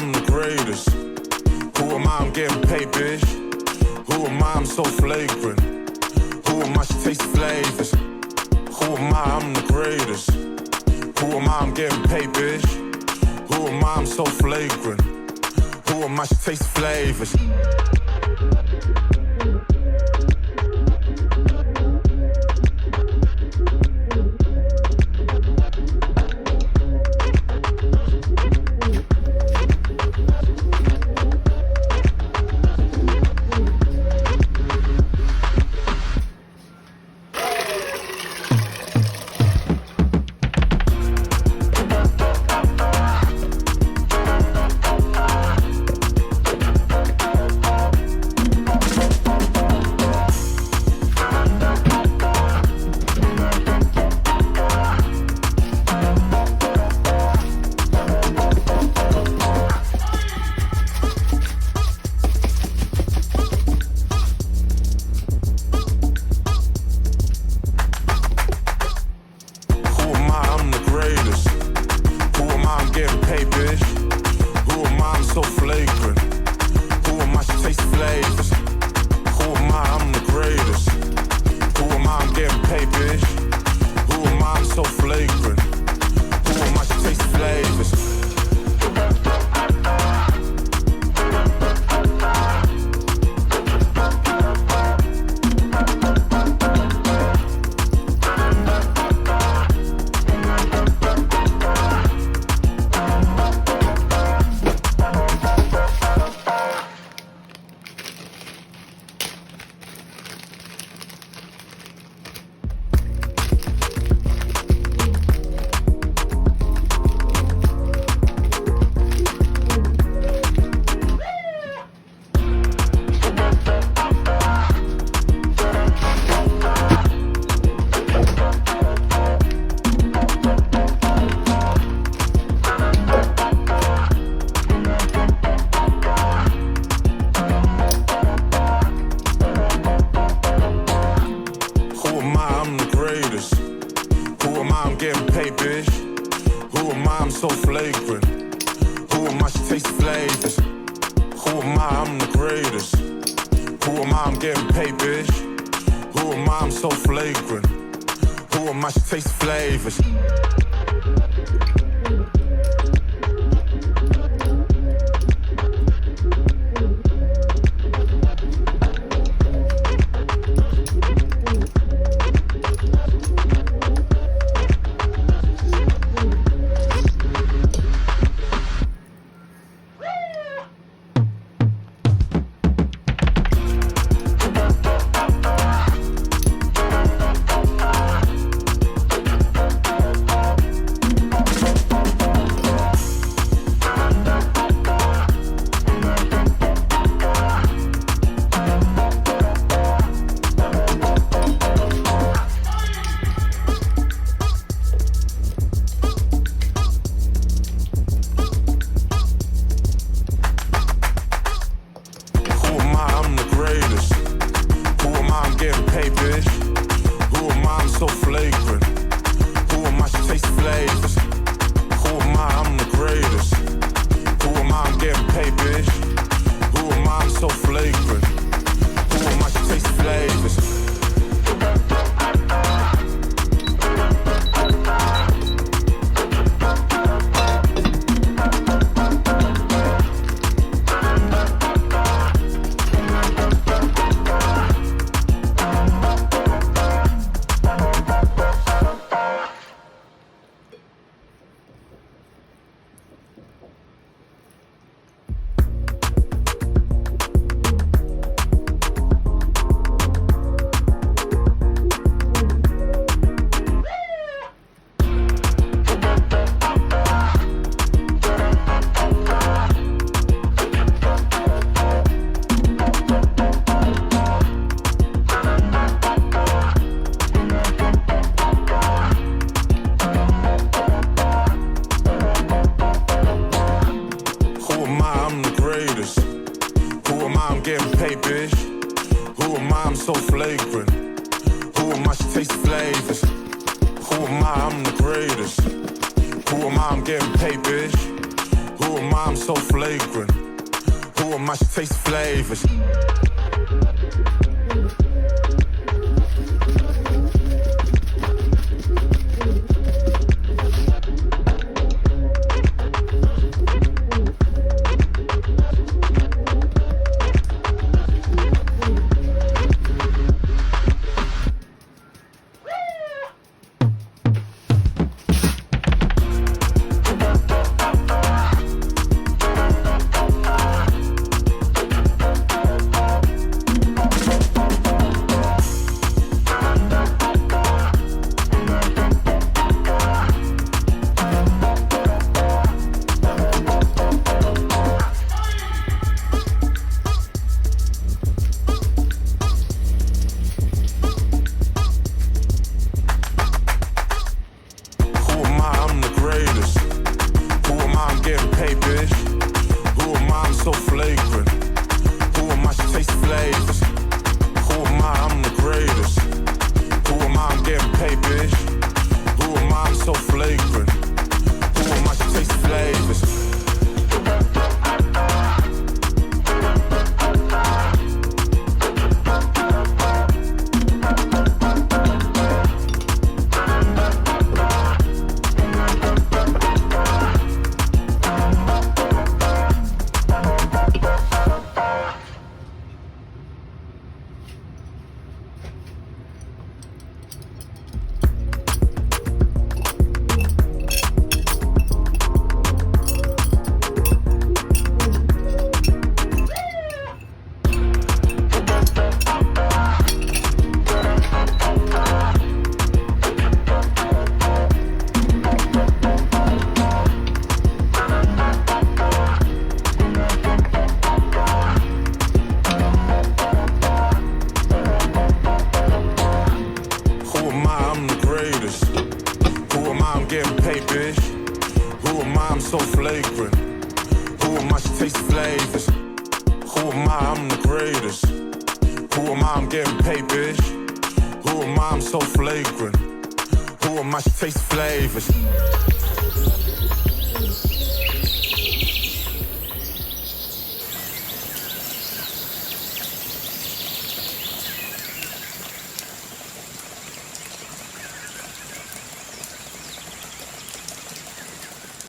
I'm the greatest. Who am I? I'm getting paid, bitch. Who am I? I'm so flagrant. Who am I? She tastes flavors. Who am I? I'm the greatest. Who am I? I'm getting paid, bitch. Who am I? I'm so flagrant. Who am I? She tastes flavors. Who am I? I'm so flagrant. Who am I? She tastes flavors. So flagrant. Who am I? She tastes flavors. Who am I? I'm the greatest. Who am I? I'm getting paid, bitch. Who am I? I'm so flagrant. Who am I? She tastes flavors.